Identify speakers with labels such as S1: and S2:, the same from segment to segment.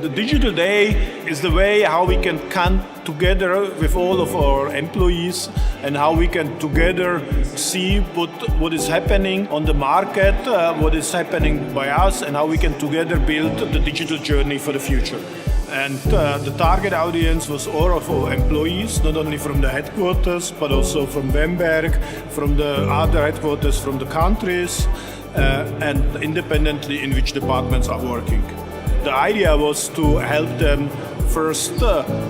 S1: The digital day is the way how we can come together with all of our employees and how we can together see what is happening on the market, what is happening by us, and how we can together build the digital journey for the future. And the target audience was all of our employees, not only from the headquarters, but also from Bamberg, from the other headquarters from the countries, and independently in which departments are working. The idea was to help them first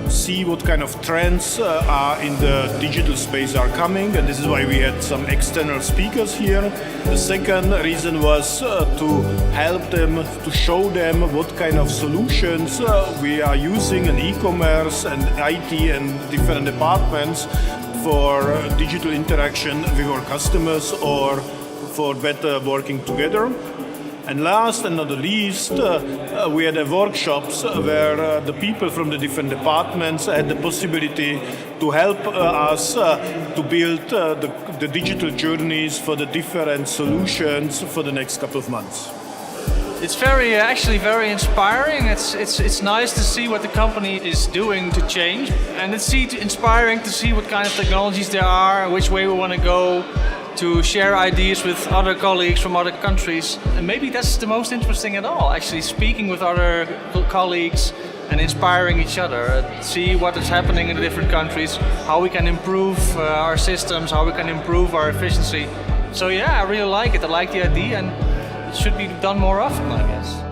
S1: see what kind of trends are in the digital space are coming, and this is why we had some external speakers here. The second reason was to help them, to show them what kind of solutions we are using in e-commerce and IT and different departments for digital interaction with our customers or for better working together. And last and not the least, we had workshops where the people from the different departments had the possibility to help us to build the digital journeys for the different solutions for the next couple of months.
S2: It's actually very inspiring. It's nice to see what the company is doing to change, and it's inspiring to see what kind of technologies there are, which way we want to go, to share ideas with other colleagues from other countries. And maybe that's the most interesting at all, actually speaking with other colleagues and inspiring each other, see what is happening in the different countries, how we can improve our systems, how we can improve our efficiency. So yeah, I really like it. I like the idea, and it should be done more often, I guess.